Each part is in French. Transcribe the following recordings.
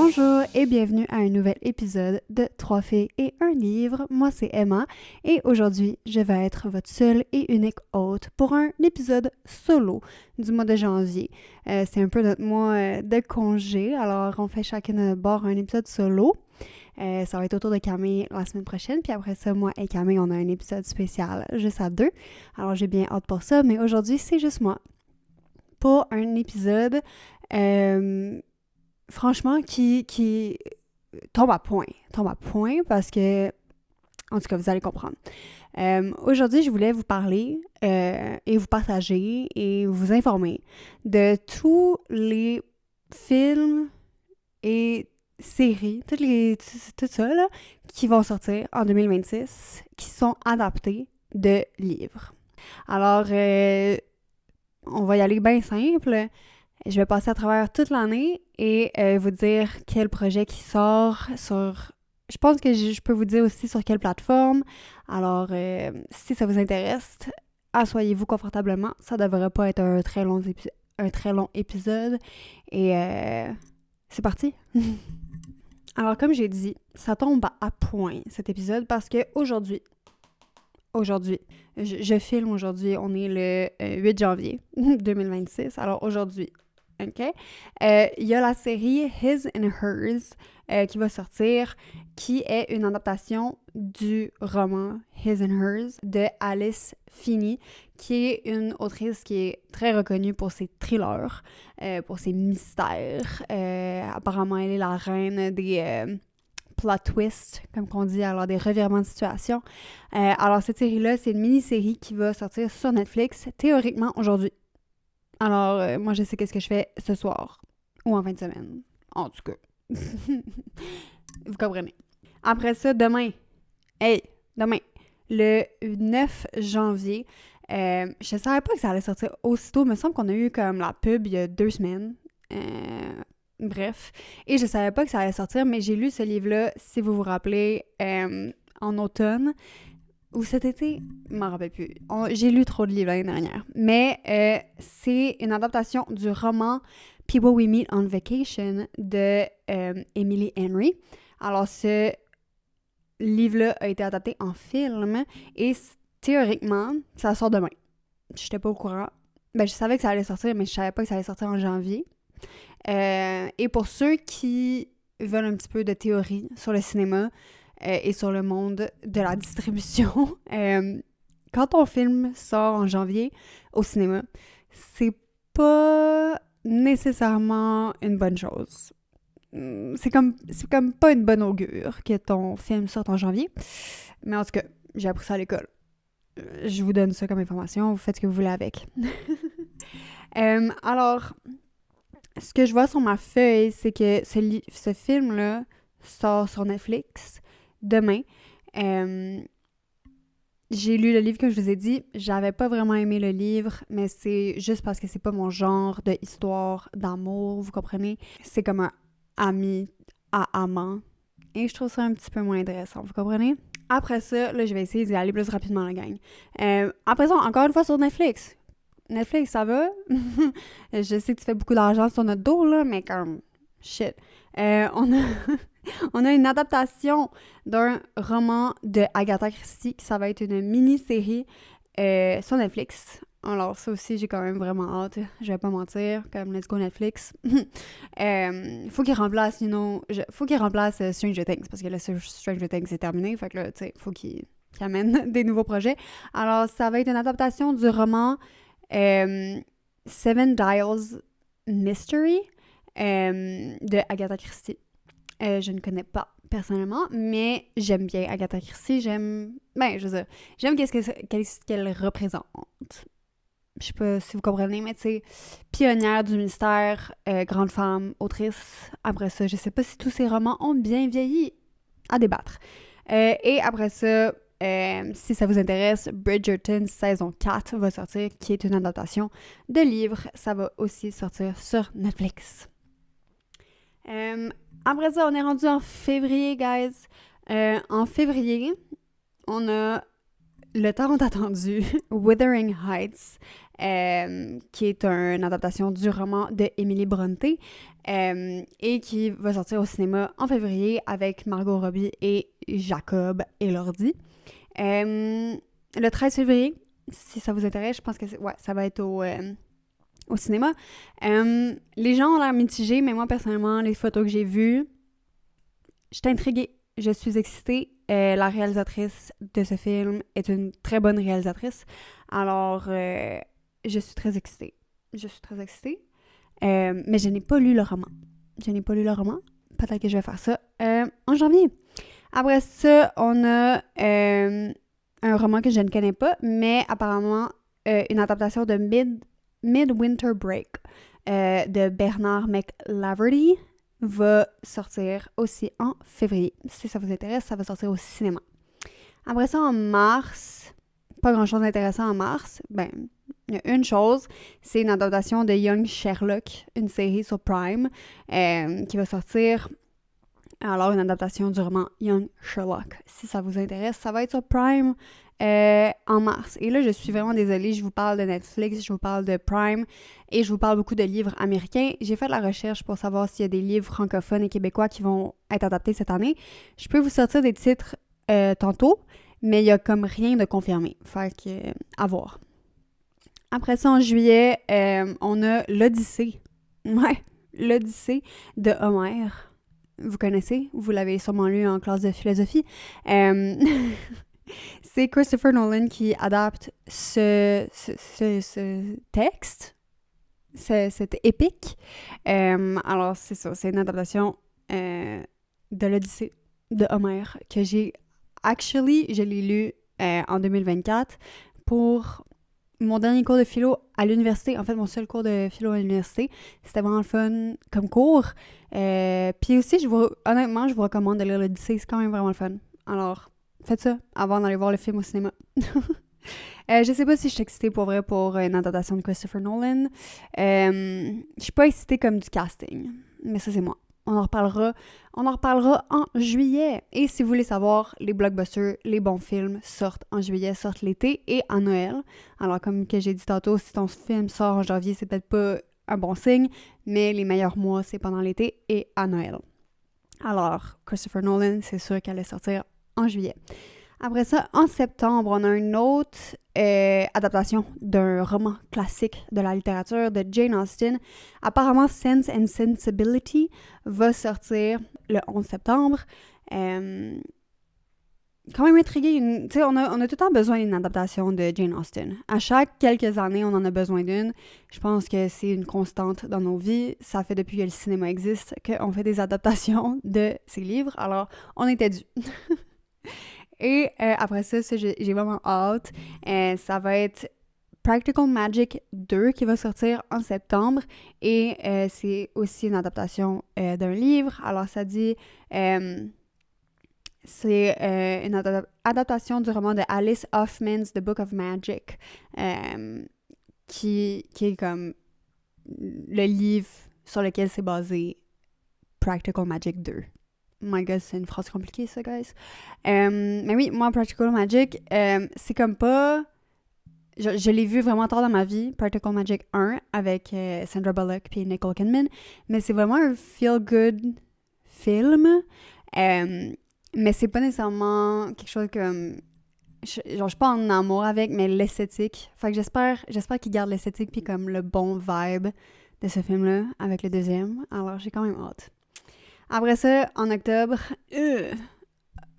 Bonjour et bienvenue à un nouvel épisode de 3 filles et un livre. Moi, c'est Emma et aujourd'hui, je vais être votre seule et unique hôte pour un épisode solo du mois de janvier. C'est un peu notre mois de congé, alors on fait chacun de notre bord un épisode solo. Ça va être autour de Camille la semaine prochaine, puis après ça, moi et Camille, on a un épisode spécial juste à deux. Alors j'ai bien hâte pour ça, mais aujourd'hui, c'est juste moi. Pour un épisode... franchement, qui tombe à point. Tombe à point parce que, en tout cas, vous allez comprendre. Aujourd'hui, je voulais vous parler et vous partager et vous informer de tous les films et séries, tout ça, là, qui vont sortir en 2026, qui sont adaptés de livres. Alors, on va y aller bien simple. Je vais passer à travers toute l'année et vous dire quel projet qui sort sur... Je pense que je peux vous dire aussi sur quelle plateforme. Alors, si ça vous intéresse, asseyez-vous confortablement. Ça ne devrait pas être un très long épisode. Et c'est parti! Alors, comme j'ai dit, ça tombe à point cet épisode parce que aujourd'hui, je filme aujourd'hui, on est le 8 janvier 2026. Alors aujourd'hui, OK? Il y a la série His and Hers qui va sortir, qui est une adaptation du roman His and Hers de Alice Finney, qui est une autrice qui est très reconnue pour ses thrillers, pour ses mystères. Apparemment, elle est la reine des... plot twist, comme qu'on dit, alors des revirements de situation. Alors, cette série-là, c'est une mini-série qui va sortir sur Netflix, théoriquement, aujourd'hui. Alors, moi, je sais qu'est-ce que je fais ce soir, ou en fin de semaine, en tout cas. Vous comprenez. Après ça, demain, le 9 janvier, je savais pas que ça allait sortir aussitôt, il me semble qu'on a eu comme la pub il y a 2 semaines. Bref. Et je savais pas que ça allait sortir, mais j'ai lu ce livre-là, si vous vous rappelez, en automne ou cet été, je m'en rappelle plus. J'ai lu trop de livres l'année dernière. Mais c'est une adaptation du roman People We Meet on Vacation de Emily Henry. Alors, ce livre-là a été adapté en film et théoriquement, ça sort demain. Je n'étais pas au courant. Ben, je savais que ça allait sortir, mais je savais pas que ça allait sortir en janvier. Et pour ceux qui veulent un petit peu de théorie sur le cinéma et sur le monde de la distribution, quand ton film sort en janvier au cinéma, c'est pas nécessairement une bonne chose. C'est comme pas une bonne augure que ton film sorte en janvier. Mais en tout cas, j'ai appris ça à l'école. Je vous donne ça comme information, vous faites ce que vous voulez avec. Alors, ce que je vois sur ma feuille, c'est que ce film-là sort sur Netflix demain. J'ai lu le livre, comme je vous ai dit. J'avais pas vraiment aimé le livre, mais c'est juste parce que c'est pas mon genre de histoire d'amour, vous comprenez? C'est comme un ami à amant. Et je trouve ça un petit peu moins intéressant, vous comprenez? Après ça, là, je vais essayer d'y aller plus rapidement, la gang. Après ça, encore une fois sur Netflix. Netflix, ça va? Je sais que tu fais beaucoup d'argent sur notre dos, là, mais comme... Shit. On a une adaptation d'un roman de Agatha Christie, qui ça va être une mini-série sur Netflix. Alors ça aussi, j'ai quand même vraiment hâte. Je vais pas mentir, comme let's go Netflix. Faut qu'il remplace, faut qu'il remplace Stranger Things, parce que là, Stranger Things est terminé, fait que là, tu sais, faut qu'il amène des nouveaux projets. Alors, ça va être une adaptation du roman Seven Dials Mystery de Agatha Christie. Je ne connais pas personnellement, mais j'aime bien Agatha Christie. J'aime qu'est-ce qu'elle représente. Je sais pas si vous comprenez, mais tu sais, pionnière du mystère, grande femme, autrice. Après ça, je sais pas si tous ces romans ont bien vieilli, à débattre. Et après ça, si ça vous intéresse, Bridgerton saison 4 va sortir, qui est une adaptation de livre. Ça va aussi sortir sur Netflix. Après ça, on est rendu en février, guys. En février, on a le tant attendu Wuthering Heights, qui est une adaptation du roman de Emily Brontë et qui va sortir au cinéma en février avec Margot Robbie et Jacob Elordi. Le 13 février, si ça vous intéresse, je pense que ça va être au cinéma. Les gens ont l'air mitigés, mais moi, personnellement, les photos que j'ai vues, je suis intriguée. Je suis excitée. La réalisatrice de ce film est une très bonne réalisatrice. Alors, je suis très excitée. Mais je n'ai pas lu le roman. Peut-être que je vais faire ça en janvier. Après ça, on a un roman que je ne connais pas, mais apparemment une adaptation de Midwinter Break de Bernard McLaverty va sortir aussi en février. Si ça vous intéresse, ça va sortir au cinéma. Après ça, en mars, pas grand-chose d'intéressant en mars. Ben, il y a une chose, c'est une adaptation de Young Sherlock, une série sur Prime, qui va sortir. Alors, une adaptation du roman Young Sherlock. Si ça vous intéresse, ça va être sur Prime en mars. Et là, je suis vraiment désolée, je vous parle de Netflix, je vous parle de Prime et je vous parle beaucoup de livres américains. J'ai fait de la recherche pour savoir s'il y a des livres francophones et québécois qui vont être adaptés cette année. Je peux vous sortir des titres tantôt, mais il n'y a comme rien de confirmé. Fait que, à voir. Après ça, en juillet, on a l'Odyssée. Ouais, l'Odyssée de Homère. Vous connaissez, vous l'avez sûrement lu en classe de philosophie. C'est Christopher Nolan qui adapte ce texte, cet épique. Alors, c'est ça, c'est une adaptation de l'Odyssée de Homère que je l'ai lu en 2024 pour mon dernier cours de philo à l'université. En fait, mon seul cours de philo à l'université. C'était vraiment le fun comme cours. Puis aussi, honnêtement, je vous recommande de lire l'Odyssée. C'est quand même vraiment le fun. Alors, faites ça avant d'aller voir le film au cinéma. Je sais pas si je suis excitée pour vrai pour une adaptation de Christopher Nolan. Je suis pas excitée comme du casting. Mais ça, c'est moi. On en reparlera en juillet. Et si vous voulez savoir, les blockbusters, les bons films sortent en juillet, sortent l'été et à Noël. Alors, comme que j'ai dit tantôt, si ton film sort en janvier, c'est peut-être pas un bon signe, mais les meilleurs mois, c'est pendant l'été et à Noël. Alors, Christopher Nolan, c'est sûr qu'elle allait sortir en juillet. Après ça, en septembre, on a une autre adaptation d'un roman classique de la littérature de Jane Austen. Apparemment, Sense and Sensibility va sortir le 11 septembre. Quand même intriguée. Tu sais, on a tout le temps besoin d'une adaptation de Jane Austen. À chaque quelques années, on en a besoin d'une. Je pense que c'est une constante dans nos vies. Ça fait depuis que le cinéma existe qu'on fait des adaptations de ces livres. Alors, on était dû. Et après ça, j'ai vraiment hâte. Ça va être Practical Magic 2 qui va sortir en septembre. Et c'est aussi une adaptation d'un livre. Alors, ça dit... c'est une adaptation du roman de Alice Hoffman's The Book of Magic, qui est comme le livre sur lequel c'est basé Practical Magic 2. My God, c'est une phrase compliquée, ça, guys. Mais oui, moi, Practical Magic, c'est comme pas... Je l'ai vu vraiment tard dans ma vie, Practical Magic 1, avec Sandra Bullock et Nicole Kidman, mais c'est vraiment un feel-good film. Mais c'est pas nécessairement quelque chose comme... je suis pas en amour avec, mais l'esthétique. Fait que j'espère qu'ils gardent l'esthétique puis comme le bon vibe de ce film-là avec le deuxième. Alors, j'ai quand même hâte. Après ça, en octobre...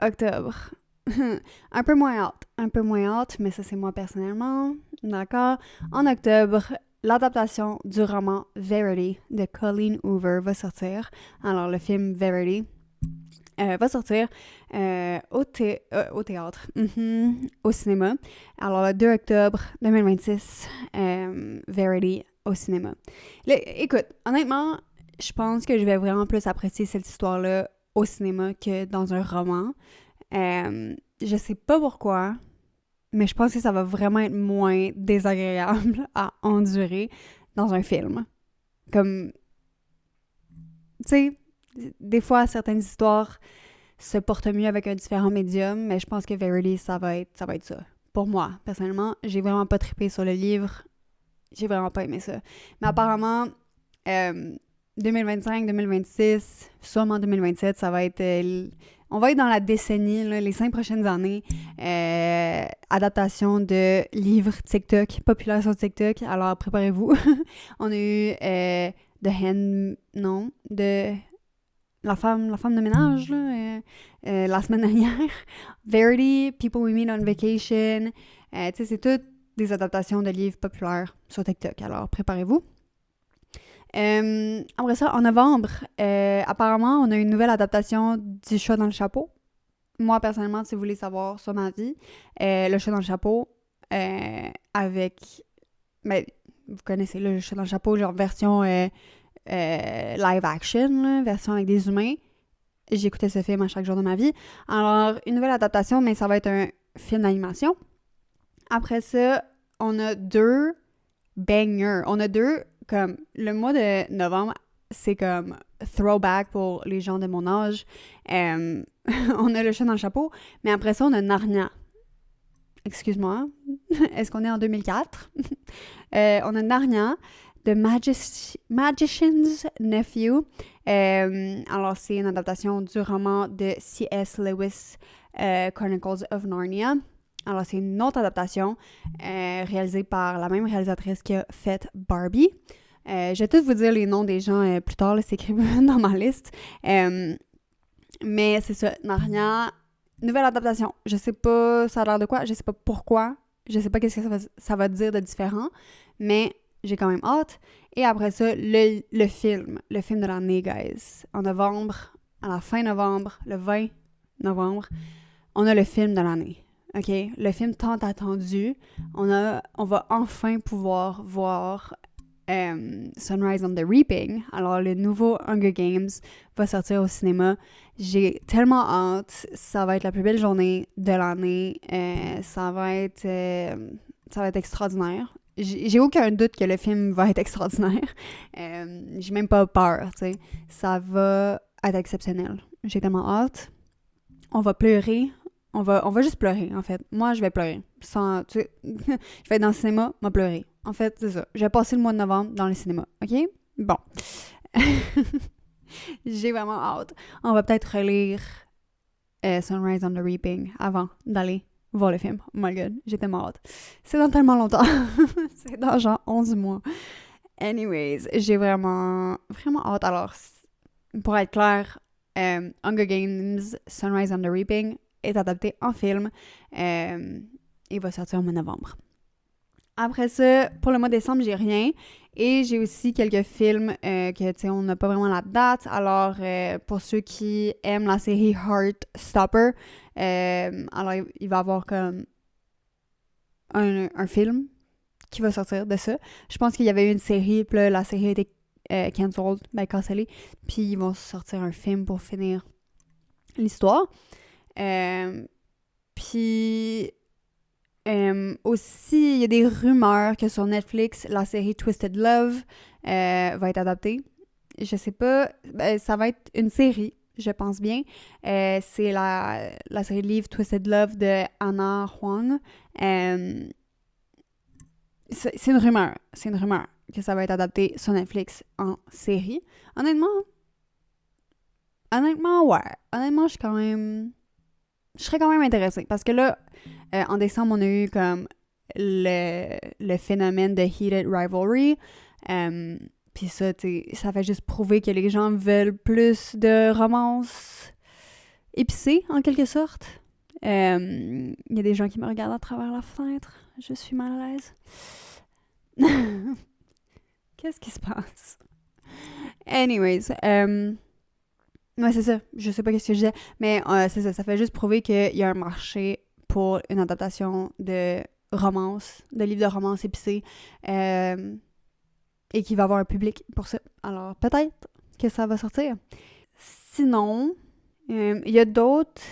octobre. un peu moins hâte, mais ça, c'est moi personnellement. D'accord? En octobre, l'adaptation du roman Verity de Colleen Hoover va sortir. Alors, le film Verity... va sortir au théâtre, au cinéma. Alors, le 2 octobre 2026, Verity au cinéma. Là, écoute, honnêtement, je pense que je vais vraiment plus apprécier cette histoire-là au cinéma que dans un roman. Je sais pas pourquoi, mais je pense que ça va vraiment être moins désagréable à endurer dans un film. Comme, tu sais, des fois, certaines histoires se portent mieux avec un différent médium, mais je pense que Verity, ça va être ça. pour moi, personnellement, j'ai vraiment pas trippé sur le livre. J'ai vraiment pas aimé ça. Mais apparemment, 2025, 2026, sûrement 2027, ça va être... on va être dans la décennie, là, les 5 prochaines années, adaptation de livres TikTok, populaires sur TikTok. Alors, préparez-vous. On a eu The Hand... Non, de... La femme de ménage, là, la semaine dernière. Verity, People We Meet on Vacation. Tu sais, c'est toutes des adaptations de livres populaires sur TikTok. Alors, préparez-vous. Après ça, en novembre, apparemment, on a une nouvelle adaptation du Chat dans le chapeau. Moi, personnellement, si vous voulez savoir sur ma vie, le Chat dans le chapeau, avec... Ben, vous connaissez le Chat dans le chapeau, genre version live action, là, version avec des humains. J'écoutais ce film à chaque jour de ma vie. Alors, une nouvelle adaptation, mais ça va être un film d'animation. Après ça, on a 2 bangers. On a 2, comme, le mois de novembre, c'est comme throwback pour les gens de mon âge. On a le Chat dans le chapeau, mais après ça, on a Narnia. Excuse-moi, est-ce qu'on est en 2004? On a Narnia, The Magician's Nephew. Alors, c'est une adaptation du roman de C.S. Lewis, Chronicles of Narnia. Alors, c'est une autre adaptation réalisée par la même réalisatrice qui a fait Barbie. Je vais tous vous dire les noms des gens plus tard, là, c'est écrit dans ma liste. Mais c'est ça, Narnia, nouvelle adaptation. Je sais pas ça a l'air de quoi, je sais pas pourquoi, je sais pas qu'est-ce que ça va dire de différent, mais j'ai quand même hâte. Et après ça, le film de l'année, guys. En novembre, à la fin novembre, le 20 novembre, on a le film de l'année. OK? Le film tant attendu. On va enfin pouvoir voir Sunrise on the Reaping. Alors, le nouveau Hunger Games va sortir au cinéma. J'ai tellement hâte. Ça va être la plus belle journée de l'année. Ça va être extraordinaire. J'ai aucun doute que le film va être extraordinaire. J'ai même pas peur, tu sais. Ça va être exceptionnel. J'ai tellement hâte. On va pleurer. On va juste pleurer, en fait. Moi, je vais pleurer. Sans, tu sais, je vais être dans le cinéma, je vais pleurer. En fait, c'est ça. Je vais passer le mois de novembre dans le cinéma, OK? Bon. J'ai vraiment hâte. On va peut-être relire Sunrise on the Reaping avant d'aller voir le film. Oh my god, j'ai tellement hâte. C'est dans tellement longtemps. C'est dans genre 11 mois. Anyways, j'ai vraiment, vraiment hâte. Alors, pour être clair, Hunger Games, Sunrise on the Reaping est adapté en film. Il va sortir au mois de novembre. Après ça, pour le mois de décembre, j'ai rien. Et j'ai aussi quelques films que, tu sais, on n'a pas vraiment la date. Alors, pour ceux qui aiment la série Heartstopper, alors, il va y avoir comme un film qui va sortir de ça. Je pense qu'il y avait eu une série, puis là, la série a été cancelled, cancellée. Puis ils vont sortir un film pour finir l'histoire. Puis... aussi, il y a des rumeurs que sur Netflix, la série Twisted Love va être adaptée. Je sais pas, ça va être une série, je pense bien. C'est la série de livres Twisted Love de Anna Huang. C'est une rumeur que ça va être adapté sur Netflix en série. Honnêtement, ouais. Honnêtement, je serais quand même intéressée. Parce que là, en décembre, on a eu comme le phénomène de heated rivalry. Puis ça, ça fait juste prouver que les gens veulent plus de romance épicée, en quelque sorte. Il y a des gens qui me regardent à travers la fenêtre. Je suis mal à l'aise. Qu'est-ce qui se passe? Anyways, ouais, c'est ça. Je sais pas qu'est-ce que je disais, mais c'est ça. Ça fait juste prouver qu'il y a un marché pour une adaptation de romance, de livres de romance épicés, et qu'il va y avoir un public pour ça. Alors, peut-être que ça va sortir. Sinon, il y a d'autres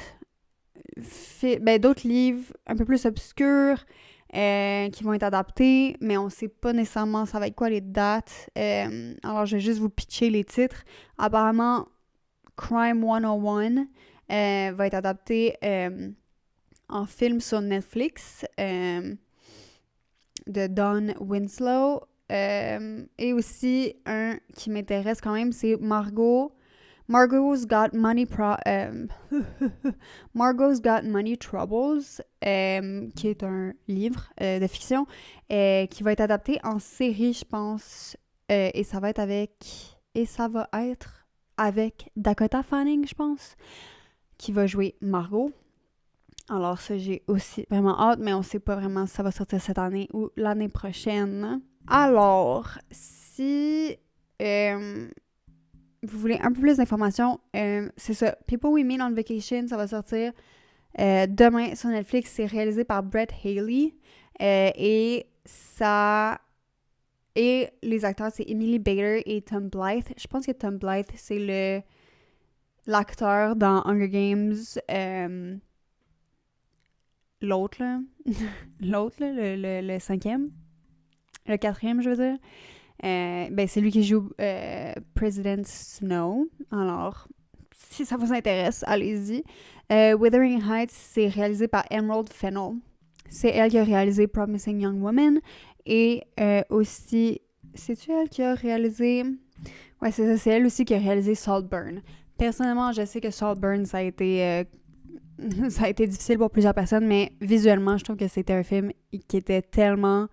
livres un peu plus obscurs qui vont être adaptés, mais on sait pas nécessairement ça va être quoi les dates. Alors, je vais juste vous pitcher les titres. Apparemment, Crime 101 va être adapté en film sur Netflix de Dawn Winslow. Et aussi un qui m'intéresse quand même, c'est Margot's Got Money Margot's Got Money Troubles, qui est un livre de fiction qui va être adapté en série, je pense. Et ça va être avec Dakota Fanning, je pense, qui va jouer Margot. Alors ça, j'ai aussi vraiment hâte, mais on sait pas vraiment si ça va sortir cette année ou l'année prochaine. Alors, si vous voulez un peu plus d'informations, c'est ça. People We Meet on Vacation, ça va sortir demain sur Netflix. C'est réalisé par Brett Haley. Et les acteurs, c'est Emily Bader et Tom Blythe. Je pense que Tom Blythe, c'est l'acteur dans Hunger Games. L'autre, là. Le cinquième. Le quatrième, je veux dire. C'est lui qui joue President Snow. Alors, si ça vous intéresse, allez-y. Wuthering Heights, c'est réalisé par Emerald Fennell. C'est elle qui a réalisé Promising Young Woman. Et aussi, c'est-tu elle qui a réalisé... Ouais, c'est ça, c'est elle aussi qui a réalisé Saltburn. Personnellement, je sais que Saltburn, ça a été difficile pour plusieurs personnes, mais visuellement, je trouve que c'était un film qui était tellement...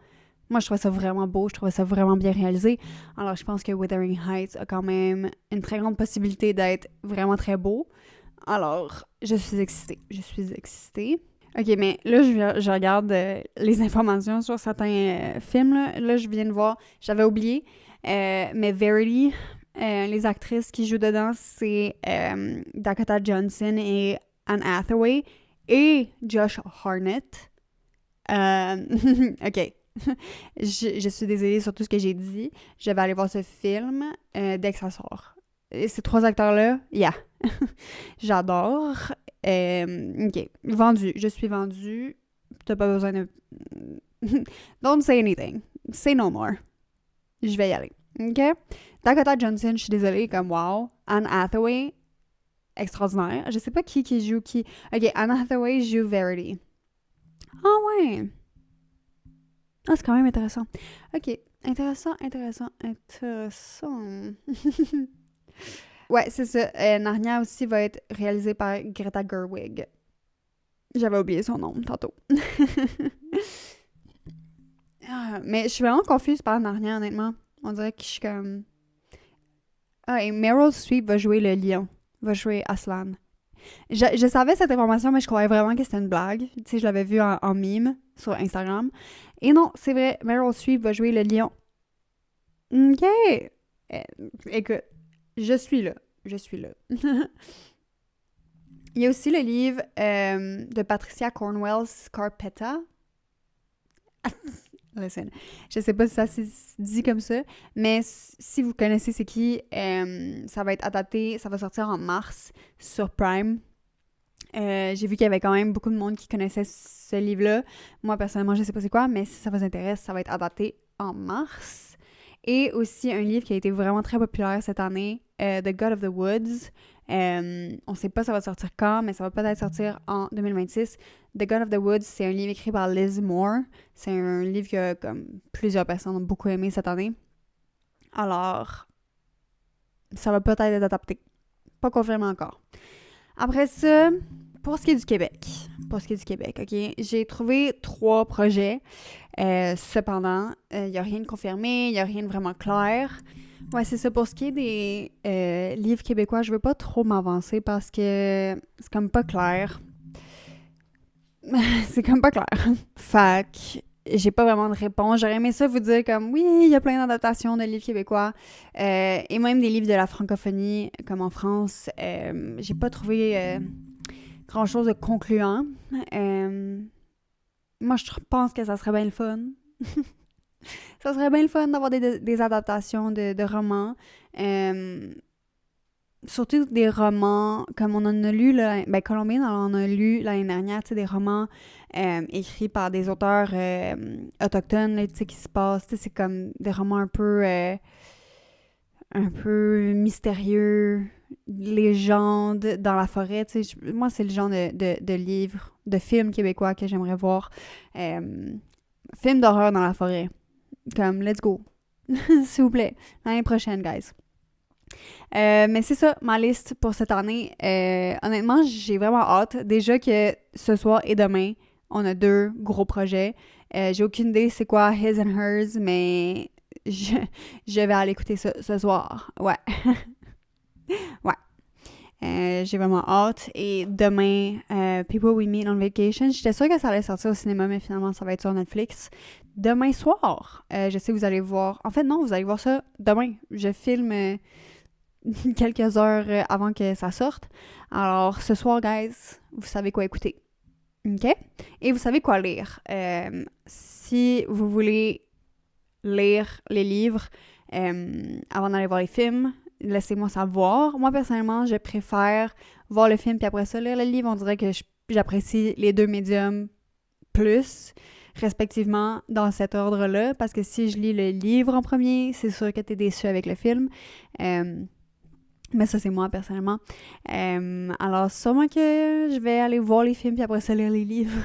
Moi, je trouvais ça vraiment beau, je trouvais ça vraiment bien réalisé. Alors, je pense que Wuthering Heights a quand même une très grande possibilité d'être vraiment très beau. Alors, je suis excitée. OK, mais là, je regarde les informations sur certains films. Là, je viens de voir, j'avais oublié, mais Verity, les actrices qui jouent dedans, c'est Dakota Johnson et Anne Hathaway et Josh Hartnett. OK. Je suis désolée sur tout ce que j'ai dit. Je vais aller voir ce film dès que ça sort. Et ces trois acteurs-là, j'adore. OK. Vendu. Je suis vendue. T'as pas besoin de... Don't say anything. Say no more. Je vais y aller. OK? Dakota Johnson, je suis désolée, comme wow. Anne Hathaway, extraordinaire. Je sais pas qui joue qui. OK, Anne Hathaway joue Verity. Ah ouais! Ah, c'est quand même intéressant. OK. Intéressant. Ouais, c'est ça. Narnia aussi va être réalisé par Greta Gerwig. J'avais oublié son nom tantôt. Mais je suis vraiment confuse par Narnia, honnêtement. On dirait que je suis comme... Ah, et Meryl Streep va jouer le lion. Va jouer Aslan. Je savais cette information, mais je croyais vraiment que c'était une blague. Tu sais, je l'avais vu en meme sur Instagram. Et non, c'est vrai, Meryl Streep va jouer le lion. OK! Écoute, je suis là. Il y a aussi le livre de Patricia Cornwell, Scarpetta. Listen, je sais pas si ça se dit comme ça, mais si vous connaissez c'est qui, ça va être adapté, ça va sortir en mars sur Prime. J'ai vu qu'il y avait quand même beaucoup de monde qui connaissait ce livre-là. Moi, personnellement, je sais pas c'est quoi, mais si ça vous intéresse, ça va être adapté en mars. Et aussi un livre qui a été vraiment très populaire cette année, The God of the Woods. On sait pas ça va sortir quand, mais ça va peut-être sortir en 2026. The God of the Woods, c'est un livre écrit par Liz Moore. C'est un livre que comme plusieurs personnes ont beaucoup aimé cette année. Alors, ça va peut-être être adapté. Pas confirmé encore. Après ça, pour ce qui est du Québec, OK, j'ai trouvé 3 projets. Cependant, il n'y a rien de confirmé, il n'y a rien de vraiment clair. Ouais, c'est ça. Pour ce qui est des livres québécois, je veux pas trop m'avancer parce que c'est comme pas clair. C'est comme pas clair. Fait que j'ai pas vraiment de réponse. J'aurais aimé ça vous dire comme oui, il y a plein d'adaptations de livres québécois et même des livres de la francophonie comme en France. J'ai pas trouvé grand chose de concluant. Moi, je pense que ça serait bien le fun. Ça serait bien le fun d'avoir des adaptations de romans. Surtout des romans, comme on en a lu, là, Colombien, on en a lu l'année dernière, tu sais, des romans écrits par des auteurs autochtones, là, tu sais, qui se passent, tu sais, c'est comme des romans un peu un peu mystérieux, légende dans la forêt. Tu sais, moi, c'est le genre de livre, de film québécois que j'aimerais voir. Film d'horreur dans la forêt. Comme, let's go. S'il vous plaît. L'année prochaine, guys. Mais c'est ça, ma liste pour cette année. Honnêtement, j'ai vraiment hâte. Déjà que ce soir et demain, on a 2 gros projets. J'ai aucune idée c'est quoi His and Hers, mais je vais aller écouter ça ce soir. Ouais. Ouais. J'ai vraiment hâte. Et demain, People We Meet on Vacation. J'étais sûre que ça allait sortir au cinéma, mais finalement, ça va être sur Netflix. Demain soir, je sais que vous allez voir... En fait, non, vous allez voir ça demain. Je filme quelques heures avant que ça sorte. Alors, ce soir, guys, vous savez quoi écouter. OK? Et vous savez quoi lire. Si vous voulez lire les livres avant d'aller voir les films, laissez-moi savoir. Moi, personnellement, je préfère voir le film puis après ça, lire le livre. On dirait que j'apprécie les 2 médiums plus, respectivement, dans cet ordre-là. Parce que si je lis le livre en premier, c'est sûr que t'es déçu avec le film. Mais ça, c'est moi, personnellement. Alors, sûrement que je vais aller voir les films puis après ça, lire les livres.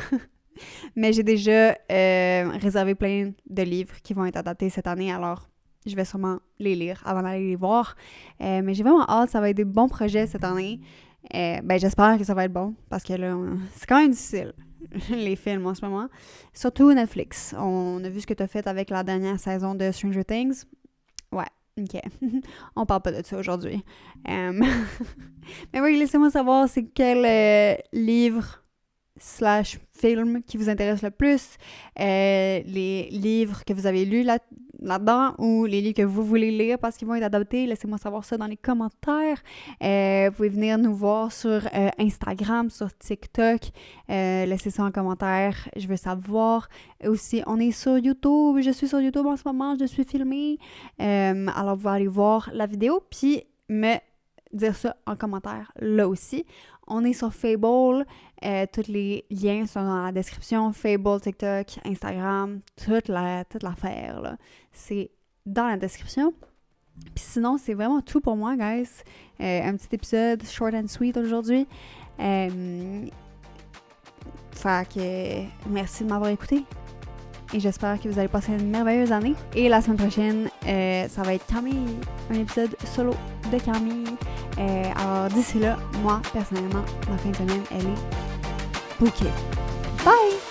Mais j'ai déjà réservé plein de livres qui vont être adaptés cette année, alors je vais sûrement les lire avant d'aller les voir. Mais j'ai vraiment hâte, ça va être des bons projets cette année. J'espère que ça va être bon, parce que là, c'est quand même difficile, les films en ce moment. Surtout Netflix. On a vu ce que tu as fait avec la dernière saison de Stranger Things. Ouais. OK. On parle pas de ça aujourd'hui. Mais oui, laissez-moi savoir c'est quel livre / film qui vous intéresse le plus, les livres que vous avez lus là-dedans ou les livres que vous voulez lire parce qu'ils vont être adaptés. Laissez-moi savoir ça dans les commentaires. Vous pouvez venir nous voir sur Instagram, sur TikTok. Laissez ça en commentaire. Je veux savoir. Aussi, on est sur YouTube. Je suis sur YouTube en ce moment. Je suis filmée. Alors, vous pouvez aller voir la vidéo puis me dire ça en commentaire là aussi. On est sur Fable. Tous les liens sont dans la description. Fable, TikTok, Instagram, toute l'affaire, là. C'est dans la description. Puis sinon, c'est vraiment tout pour moi, guys. Un petit épisode short and sweet aujourd'hui. Fait que merci de m'avoir écouté. Et j'espère que vous allez passer une merveilleuse année. Et la semaine prochaine, ça va être Camille, un épisode solo de Camille. Alors d'ici là, moi, personnellement, ma fin de semaine, elle est bookée. Bye!